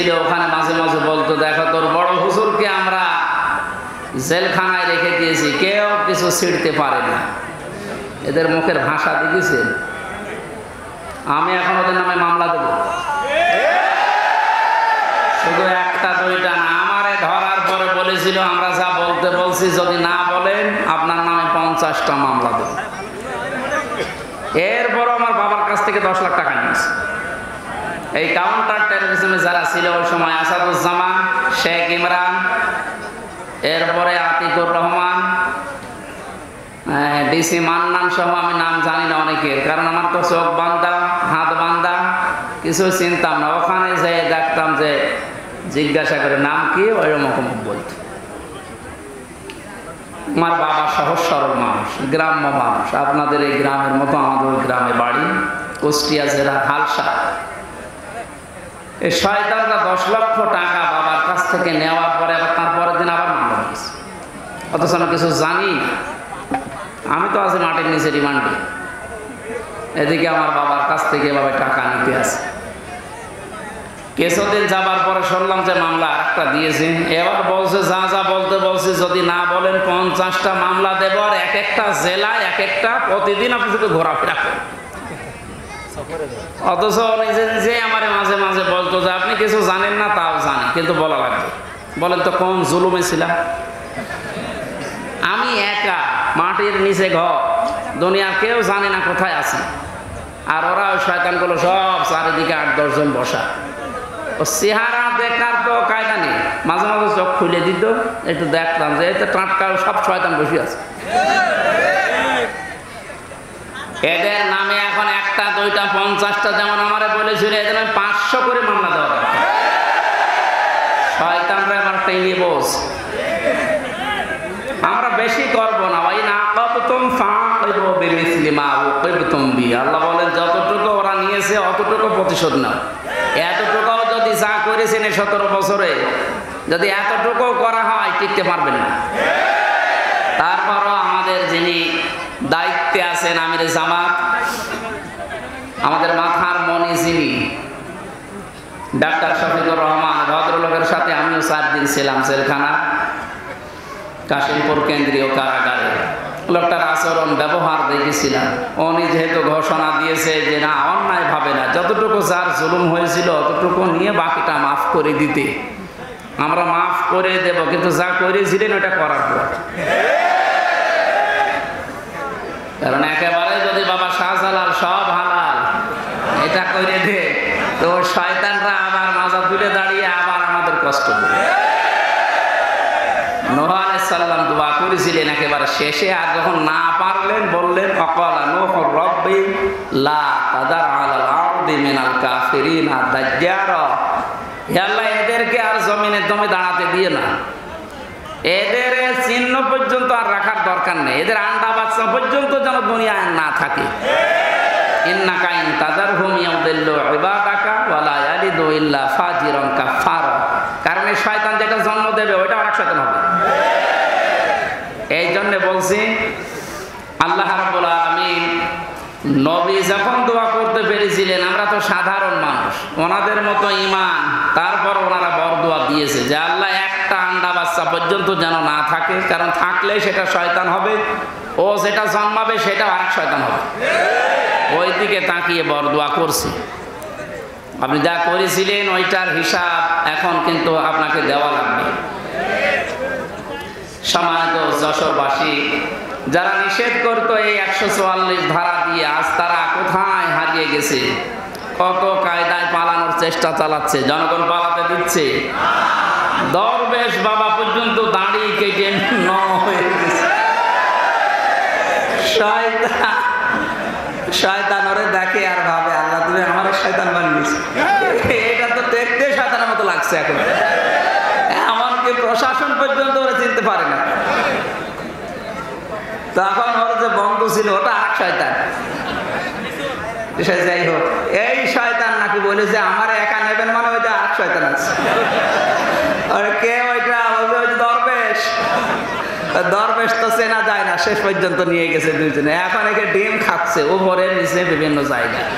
ছিল ওখানে মাঝে মাঝে বলতো, দেখো তোর বড় হুজুরকে আমরা জেলখানায় রেখে দিয়েছি, কেউ কিছু ছিঁড়তে পারে না। এদের মুখের ভাষা দেখেছেন? আমি এখন ওদের নামে মামলা দেব, শুধু একটা দুইটা না। আমারে ধরার পরে বলেছিল আমরা যা বলতে বলছি যদি না বলেন আপনার নামে 50টা মামলা দেব। এরপরও আমার বাবার কাছ থেকে 10 লাখ টাকা নিয়েছে। এই কাউন্টার টেরোরিজমে যারা ছিল ওই সময় আসাদুজ্জামান, শেখ ইমরান, এরপরে আতিকুর রহমান, ডিসি মান্নান সহ আমি নাম জানি না অনেকের, কারণ আমার তো চোখ বান্ধা হাত বান্ধা, কিছু চিনতাম না। ওখানে যে দেখতাম যে জিজ্ঞাসা করে নাম কি, ওইরকম বলত। আমার বাবা সহজ সরল মানুষ, গ্রাম্য মানুষ, আপনাদের এই গ্রামের মতো আমাদের গ্রামে বাড়ি, কুষ্টিয়া জেলা হালসা। এই শয়তানরা 10 লক্ষ টাকা বাবার কাছ থেকে নেওয়ার পরে আবার তারপরের দিন আবার মামলা দিয়েছে, অথচ আমি কিছু জানি না। আমি তো আছি মাটির নিচে রিমান্ডে, এদিকে আমার বাবার কাছ থেকে এভাবে টাকা নিতে আছে। কিছুদিন যাবার পরে শুনলাম যে মামলা আরেকটা দিয়েছে। এবার বলছে যা যা বলতে বলছে যদি না বলেন 50টা মামলা দেব, আর এক একটা জেলায় এক একটা, প্রতিদিন আপনি শুধু ঘোরাফেরা করেন। অথচ নিজে নিজে আমার মাঝে মাঝে বলতো যে আপনি কিছু জানেন না, তাও জানি, কিন্তু বলা লাগবে। বলেন তো কোন জুলুমে ছিলাম আমি? একা মাটির নিচে ঘর, দুনিয়ার কেউ জানে না কোথায় আছি। আর ওরা ওই শয়তানগুলো সব চারিদিকে 8-10 জন বসা। ও চেহারা দেখার তো কায়দা নেই, মাঝে মাঝে চোখ খুলে দিত, একটু দেখতাম যে এই তো টাটকা সব শয়তান বসে আছে। এদের নামে এখন একটা দুইটা 50টা, যেমন আমারে বলেছিল এদের 500 করে মামলা দেওয়া দরকার। শয়তানরা আমার টেনে বস, আমরা বেশি করব না। ওই না কবতুম ফাকিবু বিমিসলি মা উকিবতুম বি। আল্লাহ বলেন যতটুকু ওরা নিয়েছে অতটুকু প্রতিশোধ নাও। এতটুকু যদি যা করেছেন 17 বছরে, যদি এতটুকু করা হয় টিকতে পারবেন না। তারপরও আমাদের যিনি দায়িত্বে আছেন আমিরে জামাত, আমাদের মাথার মনি যিনি ডাক্তার শফিকুর রহমান, ভদ্রলোকের সাথে আমিও 4 দিন ছিলাম জেলখানা, কাশিমপুর কেন্দ্রীয় কারাগারে। লোকটার আচরণ ব্যবহার দেখেছিলাম। উনি যেহেতু ঘোষণা দিয়েছে যে না অন্যায় ভাবে না, যতটুকু যার জুলুম হয়েছিল অতটুকু নিয়ে বাকিটা মাফ করে দিতে, আমরা মাফ করে দেব, কিন্তু যা করেছিলেন ওটা করার পর। কারণ একেবারে যদি বাবা শাহজালাল সব হালাল এটা করে দে, তো শয়তানরা আবার মাজা তুলে দাঁড়িয়ে আবার আমাদের কষ্ট দেবে। নূহ আলাইহিস সালাম দোয়া করেছিলেন একেবারে শেষে, আর যখন না পারলেন বললেন ফাকালা নূহু রাব্বি লা তাদার আলাল আরদি মিনাল কাফিরিনা দাজ্জারা। হে আল্লাহ, এদেরকে আর জমিনের দমে দাঁড়াতে দিয়ে না, এদের চিহ্ন পর্যন্ত আর রাখার দরকার নেই, এদের আন্ডা বাচ্চা পর্যন্ত যেন দুনিয়ায় না থাকে। ইন্নাকা ইন তাযারহুম ইয়াউদিল্লু ইবাদাকা ওয়া লা ইয়ালিদু ইল্লা ফাজিরান কাফারা। কারণ এই শয়তান যেটা জন্ম দেবে ওইটা আরেক শয়তান হবে। এই জন্য বলছি আল্লাহ রাব্বুল আলামিন নবী যখন দোয়া করতে পেরেছিলেন, আমরা তো সাধারণ মানুষ, ওনাদের মতো ঈমান, তারপর ওনারা বরদোয়া দিয়েছে যে আল্লাহ একটা আন্ডা বাচ্চা পর্যন্ত যেন না থাকে, কারণ থাকলে সেটা শয়তান হবে, ও যেটা জন্মাবে সেটা আরেক শয়তান হবে। ওই দিকে তাকিয়ে বরদোয়া করছি। আপনি যা করেছিলেন ওইটার হিসাব এখন কিন্তু আপনাকে দেওয়া লাগবে। সম্মানিত যশোরবাসী, যারা নিষেধ করতো এই 144 ধারা দিয়ে, আজ তারা কোথায় হারিয়ে গেছে। কত কায়দায় পালানোর চেষ্টা চালাচ্ছে, জনগণ পালাতে দিচ্ছে। দরবেশ বাবা পর্যন্ত দাড়ি কেটে হয়ে গেছে। শয়তান ওরে দেখে আর ভাবে আল্লাহ তুমি আমার শয়তান বানিয়েছো। এটা তো দেখতে শয়তানের মতো লাগছে এখন, এমনকি প্রশাসন পর্যন্ত ওরা চিনতে পারে না। তখন ওর যে বন্ধু ছিল ওটা আরেক শয়তান। যাই হোক, এই শয়তান নাকি বলে যে আমার একা নেবেন, মানে ওইটা আরেক শয়তান আছে। কে ওইটা দরবেশ, দরবেশ তো চেনা যায় না, শেষ পর্যন্ত নিয়ে গেছে দুইজনে। এখন একে ডিম খাচ্ছে উপরে নিচে বিভিন্ন জায়গায়।